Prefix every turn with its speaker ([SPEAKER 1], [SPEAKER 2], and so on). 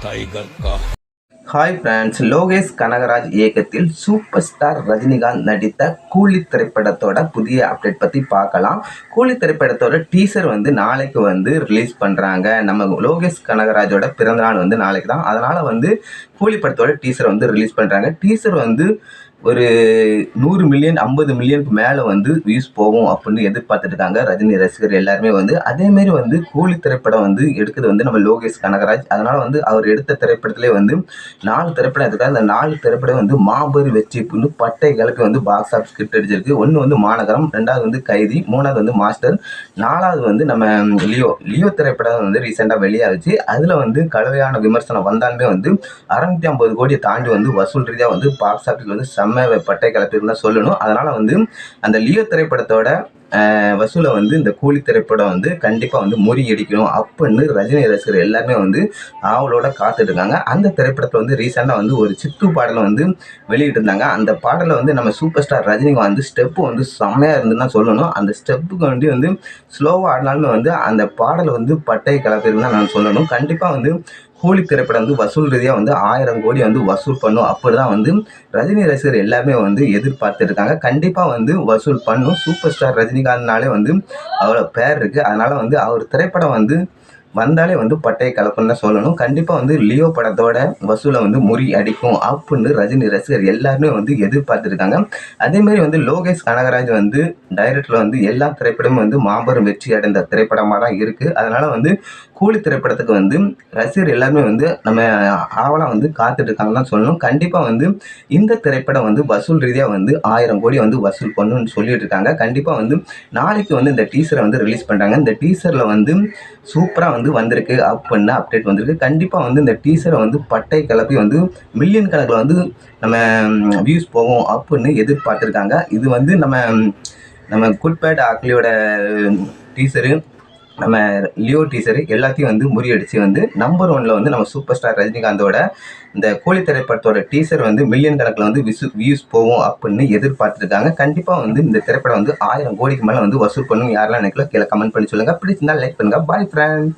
[SPEAKER 1] Tiger का।
[SPEAKER 2] Hi friends, Lokesh Kanagaraj இயக்கத்தில் super star Rajinikanth நடித்த கூலி திரைப்படத்தோட புதிய அப்டேட் பற்றி பார்க்கலாம். கூலி திரைப்படத்தோட டீசர் நாளைக்கு ரிலீஸ் பண்ணுறாங்க. நம்ம லோகேஷ் கனகராஜோட பிறந்தநாள் நாளைக்கு தான். அதனால் கூலி படத்தோட டீசர் ரிலீஸ் பண்ணுறாங்க. டீசர் ஒரு 100 மில்லியன் 50 மில்லியனுக்கு மேலே வியூஸ் போகும் அப்படின்னு எதிர்பார்த்துட்டு இருக்காங்க ரஜினி ரசிகர் எல்லாருமே. அதேமாரி கூலி திரைப்படம் எடுக்கிறது நம்ம லோகேஷ் கனகராஜ். அதனால் அவர் எடுத்த திரைப்படத்திலே 4 திரைப்படம் எடுத்துக்காங்க. அந்த 4 திரைப்படம் மாபெரும் வெற்றி புண்ணு பட்டை கிளப்பி பாக்ஸ் ஆஃபீஸ் கிட்ட அடிச்சிருக்கு. ஒன்று மாநகரம், 2வது கைதி, 3வது மாஸ்டர், 4வது நம்ம லியோ திரைப்படம் ரீசெண்டாக வெளியாகிச்சு. அதில் கலவையான விமர்சனம் வந்தாலுமே 650 கோடியை தாண்டி வசூல் ரீதியாக பாக்ஸ் ஆஃபீஸ் பட்டை கிளப்பிருந்தா சொல்லணும். அதனால அந்த லியோ திரைப்படத்தோட வசூலை இந்த கூலி திரைப்படம் கண்டிப்பாக முறியடிக்கணும் அப்படின்னு ரஜினி ரசிகர் எல்லாருமே ஆவலோட காத்துட்டு இருக்காங்க. அந்த திரைப்படத்தில் ரீசெண்டாக ஒரு சித்து பாடலை வெளியிட்டு இருந்தாங்க. அந்த பாடலை நம்ம சூப்பர் ஸ்டார் ரஜினிக்கு ஸ்டெப்பு செம்மையாக இருந்துன்னு தான் சொல்லணும். அந்த ஸ்டெப்புக்கு ஸ்லோவாக ஆடினாலுமே அந்த பாடலை பட்டை கிளப்பிருந்தான் நான் சொல்லணும். கண்டிப்பாக கூலி திரைப்படம் வசூல் ரீதியாக 1000 கோடி வசூல் பண்ணும் அப்படி தான் ரஜினி ரசிகர் எல்லாமே எதிர்பார்த்துட்டு இருக்காங்க. கண்டிப்பாக வசூல் பண்ணும். சூப்பர் ஸ்டார் ரஜினிகாந்த்னாலே அவ்வளோ பேர் இருக்குது. அதனால் அவர் திரைப்படம் வந்தாலே பட்டையை கலப்புன்னு தான் சொல்லணும். கண்டிப்பாக லியோ படத்தோட வசூலை முறி அடிக்கும் அப்படின்னு ரஜினி ரசிகர் எல்லாருமே எதிர்பார்த்துருக்காங்க. அதேமாரி லோகேஷ் கனகராஜ் டைரக்டரில் எல்லா திரைப்படமும் மாபெரும் வெற்றி அடைந்த திரைப்படமாக தான் இருக்குது. அதனால் கூலி திரைப்படத்துக்கு ரசிகர் எல்லாருமே நம்ம ஆவலாக காத்துட்டு இருக்காங்க தான் சொல்லணும். கண்டிப்பாக இந்த திரைப்படம் வசூல் ரீதியாக 1000 கோடி வசூல் பண்ணணும்னு சொல்லிட்டு இருக்காங்க. கண்டிப்பாக நாளைக்கு இந்த டீசரை ரிலீஸ் பண்ணுறாங்க. இந்த டீசரில் சூப்பராக வந்திருக்கு அப்படின்னு அப்டேட் வந்திருக்கு. கண்டிப்பாக இந்த டீசரை பட்டை கிளப்பி மில்லியன் கணக்கில் நம்ம வியூஸ் போகும் அப்படின்னு எதிர்பார்த்துருக்காங்க. இது நம்ம குட் பேட் அக்லியோட டீசரு, நம்ம லியோ டீசரு எல்லாத்தையும் முறியடிச்சு நம்பர் 1ல் நம்ம சூப்பர் ஸ்டார் ரஜினிகாந்தோட இந்த கூலி திரைப்படத்தோட டீசர் மில்லியன் கணக்கில் வியூஸ் போகும் அப்படின்னு எதிர்பார்த்துருக்காங்க. கண்டிப்பாக இந்த திரைப்படம் 1000 கோடிக்கு மேலே வசூல் பண்ணணும். யாரெல்லாம் நினைக்கல கீழே கமெண்ட் பண்ணி சொல்லுங்கள். பிடிச்சிருந்தா லைக் பண்ணுங்கள். Bye friends.